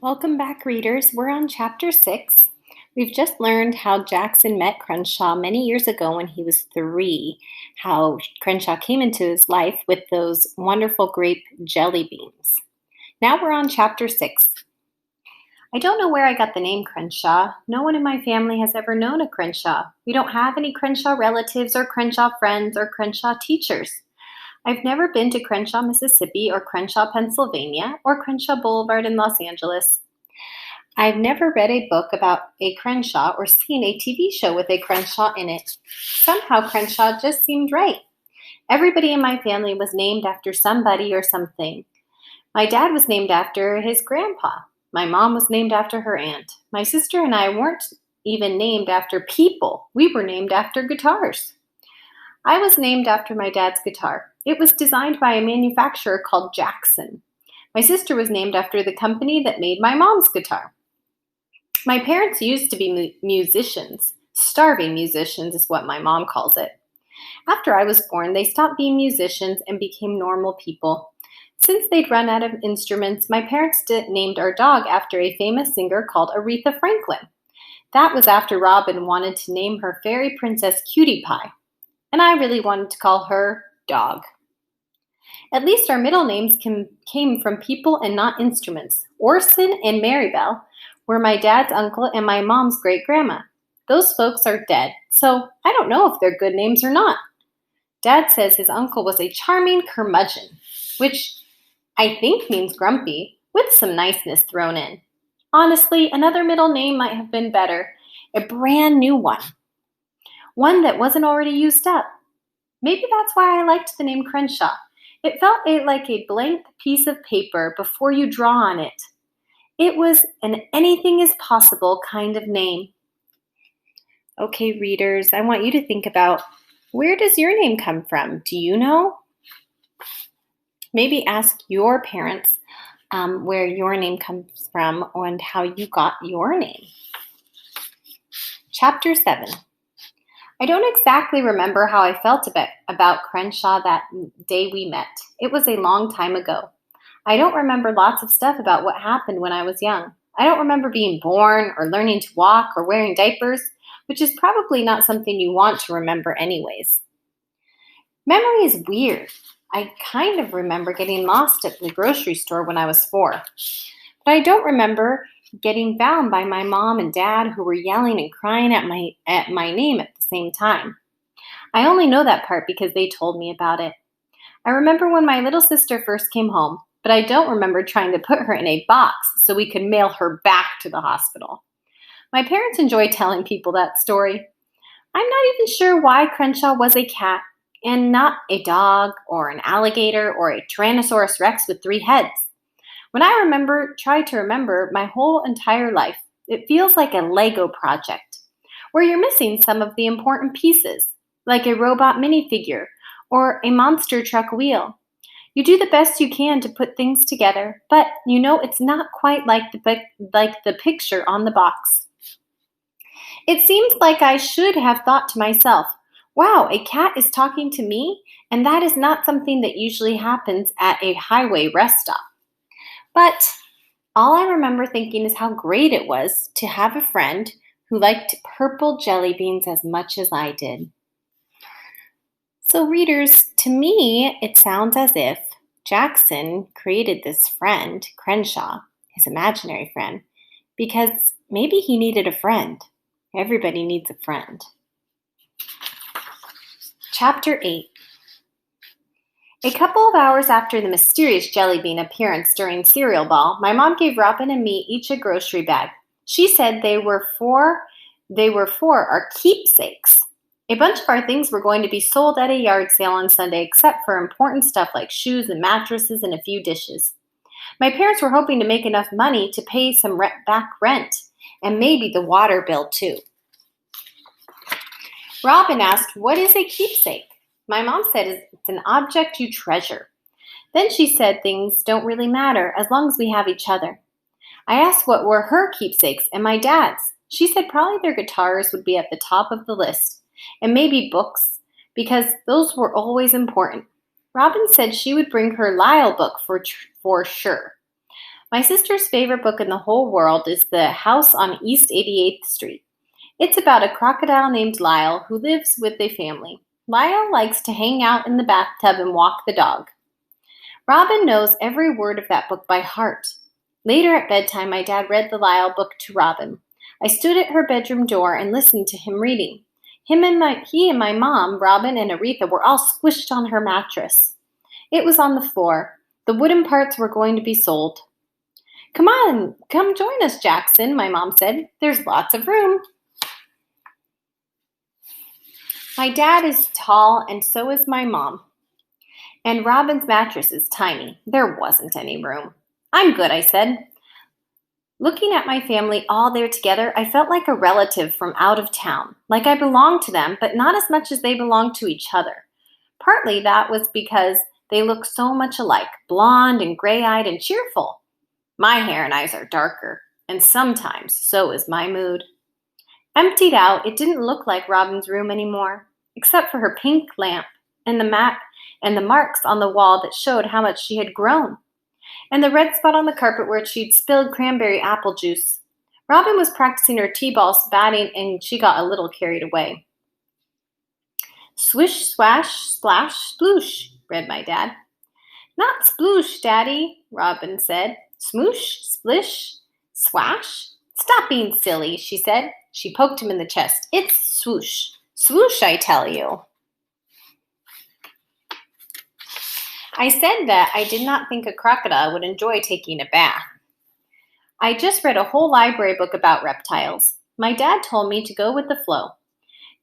Welcome back, readers. We're on chapter 6. We've just learned how Jackson met Crenshaw many years ago when he was 3, how Crenshaw came into his life with those wonderful grape jelly beans. Now we're on chapter 6. I don't know where I got the name Crenshaw. No one in my family has ever known a Crenshaw. We don't have any Crenshaw relatives or Crenshaw friends or Crenshaw teachers. I've never been to Crenshaw, Mississippi, or Crenshaw, Pennsylvania, or Crenshaw Boulevard in Los Angeles. I've never read a book about a Crenshaw or seen a TV show with a Crenshaw in it. Somehow Crenshaw just seemed right. Everybody in my family was named after somebody or something. My dad was named after his grandpa. My mom was named after her aunt. My sister and I weren't even named after people. We were named after guitars. I was named after my dad's guitar. It was designed by a manufacturer called Jackson. My sister was named after the company that made my mom's guitar. My parents used to be musicians. Starving musicians is what my mom calls it. After I was born, they stopped being musicians and became normal people. Since they'd run out of instruments, my parents named our dog after a famous singer called Aretha Franklin. That was after Robin wanted to name her fairy princess Cutie Pie, and I really wanted to call her Dog. At least our middle names came from people and not instruments. Orson and Marybelle were my dad's uncle and my mom's great-grandma. Those folks are dead, so I don't know if they're good names or not. Dad says his uncle was a charming curmudgeon, which I think means grumpy, with some niceness thrown in. Honestly, another middle name might have been better, a brand new one that wasn't already used up. Maybe that's why I liked the name Crenshaw. It felt like a blank piece of paper before you draw on it. It was an anything is possible kind of name. Okay, readers, I want you to think about, where does your name come from? Do you know? Maybe ask your parents where your name comes from and how you got your name. Chapter 7. I don't exactly remember how I felt about Crenshaw that day we met. It was a long time ago. I don't remember lots of stuff about what happened when I was young. I don't remember being born or learning to walk or wearing diapers, which is probably not something you want to remember anyways. Memory is weird. I kind of remember getting lost at the grocery store when I was 4. But I don't remember getting found by my mom and dad who were yelling and crying at my name at the same time. I only know that part because they told me about it. I remember when my little sister first came home, but I don't remember trying to put her in a box so we could mail her back to the hospital. My parents enjoy telling people that story. I'm not even sure why Crenshaw was a cat and not a dog or an alligator or a Tyrannosaurus Rex with 3 heads. When I try to remember my whole entire life, it feels like a Lego project, where you're missing some of the important pieces, like a robot minifigure or a monster truck wheel. You do the best you can to put things together, but you know it's not quite like the picture on the box. It seems like I should have thought to myself, wow, a cat is talking to me, and that is not something that usually happens at a highway rest stop. But all I remember thinking is how great it was to have a friend who liked purple jelly beans as much as I did. So readers, to me, it sounds as if Jackson created this friend, Crenshaw, his imaginary friend, because maybe he needed a friend. Everybody needs a friend. Chapter 8. A couple of hours after the mysterious jelly bean appearance during cereal ball, my mom gave Robin and me each a grocery bag. She said they were for our keepsakes. A bunch of our things were going to be sold at a yard sale on Sunday, except for important stuff like shoes and mattresses and a few dishes. My parents were hoping to make enough money to pay some back rent and maybe the water bill too. Robin asked, "What is a keepsake?" My mom said it's an object you treasure. Then she said things don't really matter as long as we have each other. I asked what were her keepsakes and my dad's. She said probably their guitars would be at the top of the list, and maybe books, because those were always important. Robin said she would bring her Lyle book for sure. My sister's favorite book in the whole world is The House on East 88th Street. It's about a crocodile named Lyle who lives with a family. Lyle likes to hang out in the bathtub and walk the dog. Robin knows every word of that book by heart. Later at bedtime, my dad read the Lyle book to Robin. I stood at her bedroom door and listened to him reading. He and my mom, Robin and Aretha, were all squished on her mattress. It was on the floor. The wooden parts were going to be sold. Come on, come join us, Jackson, my mom said. There's lots of room. My dad is tall, and so is my mom. And Robin's mattress is tiny. There wasn't any room. I'm good, I said. Looking at my family all there together, I felt like a relative from out of town, like I belonged to them, but not as much as they belonged to each other. Partly that was because they look so much alike, blonde and gray-eyed and cheerful. My hair and eyes are darker, and sometimes so is my mood. Emptied out, it didn't look like Robin's room anymore, except for her pink lamp and the marks on the wall that showed how much she had grown, and the red spot on the carpet where she'd spilled cranberry apple juice. Robin was practicing her T-ball batting, and she got a little carried away. Swish, swash, splash, sploosh, read my dad. Not sploosh, Daddy, Robin said. Smoosh, splish, swash. Stop being silly, she said. She poked him in the chest. It's swoosh. Swoosh, I tell you. I said that I did not think a crocodile would enjoy taking a bath. I just read a whole library book about reptiles. My dad told me to go with the flow.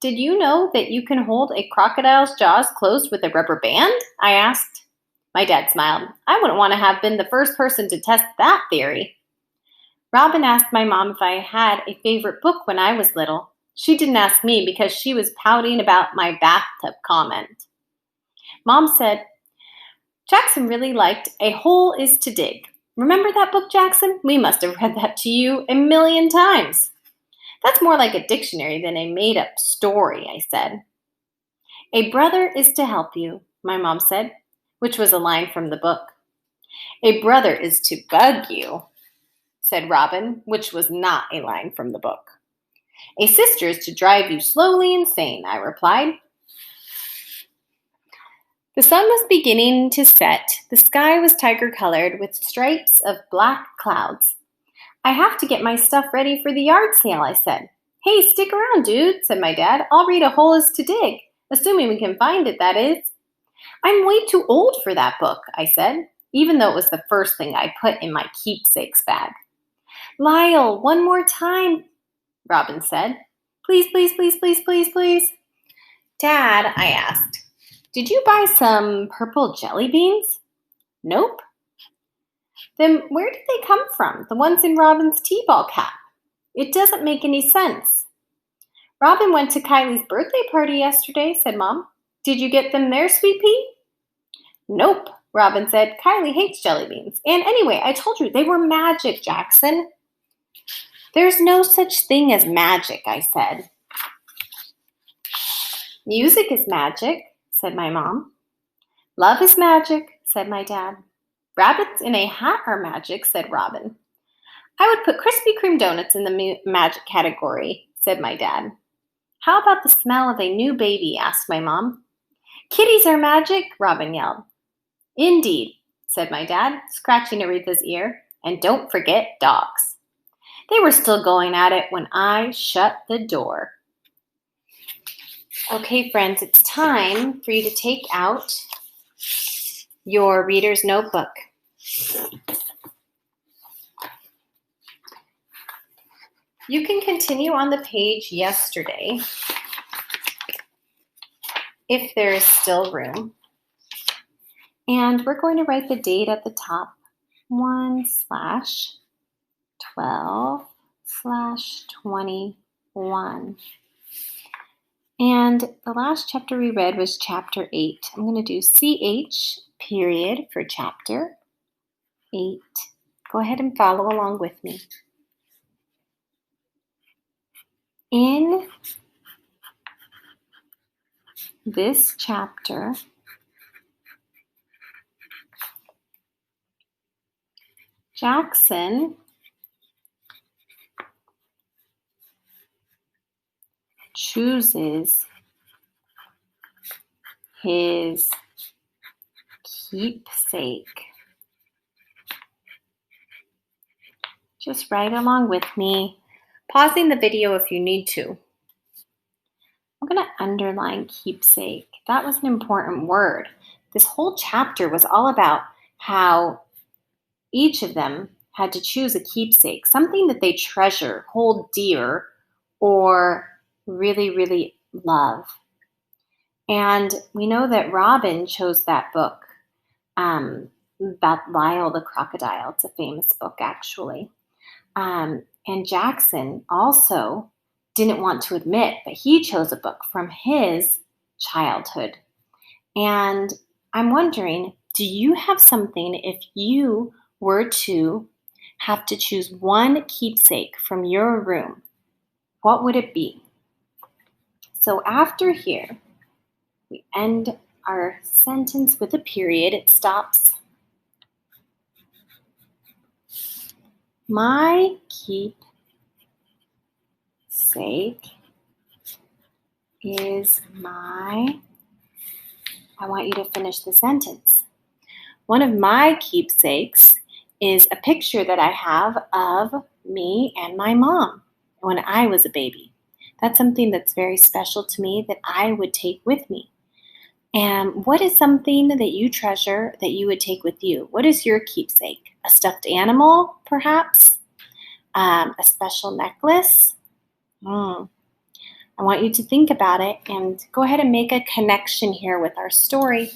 Did you know that you can hold a crocodile's jaws closed with a rubber band? I asked. My dad smiled. I wouldn't want to have been the first person to test that theory. Robin asked my mom if I had a favorite book when I was little. She didn't ask me because she was pouting about my bathtub comment. Mom said, Jackson really liked A Hole is to Dig. Remember that book, Jackson? We must have read that to you 1,000,000 times. That's more like a dictionary than a made-up story, I said. A brother is to help you, my mom said, which was a line from the book. A brother is to bug you, said Robin, which was not a line from the book. A sister is to drive you slowly insane, I replied. The sun was beginning to set. The sky was tiger-colored with stripes of black clouds. I have to get my stuff ready for the yard sale, I said. Hey, stick around, dude, said my dad. I'll read A Hole is to Dig, assuming we can find it, that is. I'm way too old for that book, I said, even though it was the first thing I put in my keepsakes bag. Lyle, one more time, Robin said. Please, please, please, please, please, please. Dad, I asked, did you buy some purple jelly beans? Nope. Then where did they come from, the ones in Robin's T-ball cap? It doesn't make any sense. Robin went to Kylie's birthday party yesterday, said Mom. Did you get them there, Sweet Pea? Nope, Robin said. Kylie hates jelly beans. And anyway, I told you, they were magic, Jackson. There's no such thing as magic, I said. Music is magic, said my mom. Love is magic, said my dad. Rabbits in a hat are magic, said Robin. I would put Krispy Kreme donuts in the magic category, said my dad. How about the smell of a new baby, asked my mom. Kitties are magic, Robin yelled. Indeed, said my dad, scratching Aretha's ear. And don't forget dogs. They were still going at it when I shut the door. Okay, friends, it's time for you to take out your reader's notebook. You can continue on the page yesterday if there is still room. And we're going to write the date at the top, 1/12/21. And the last chapter we read was chapter 8. I'm going to do CH period for chapter 8. Go ahead and follow along with me. In this chapter, Jackson chooses his keepsake. Just write along with me, pausing the video if you need to. I'm going to underline keepsake. That was an important word. This whole chapter was all about how each of them had to choose a keepsake, something that they treasure, hold dear, or really, really love. And we know that Robin chose that book about Lyle the crocodile. It's a famous book, actually. And Jackson also didn't want to admit that he chose a book from his childhood. And I'm wondering, do you have something, if you were to have to choose one keepsake from your room, what would it be? So after here, we end our sentence with a period. It stops. My keepsake is my... I want you to finish the sentence. One of my keepsakes is a picture that I have of me and my mom when I was a baby. That's something that's very special to me that I would take with me. And what is something that you treasure that you would take with you? What is your keepsake? A stuffed animal, perhaps? A special necklace? I want you to think about it and go ahead and make a connection here with our story.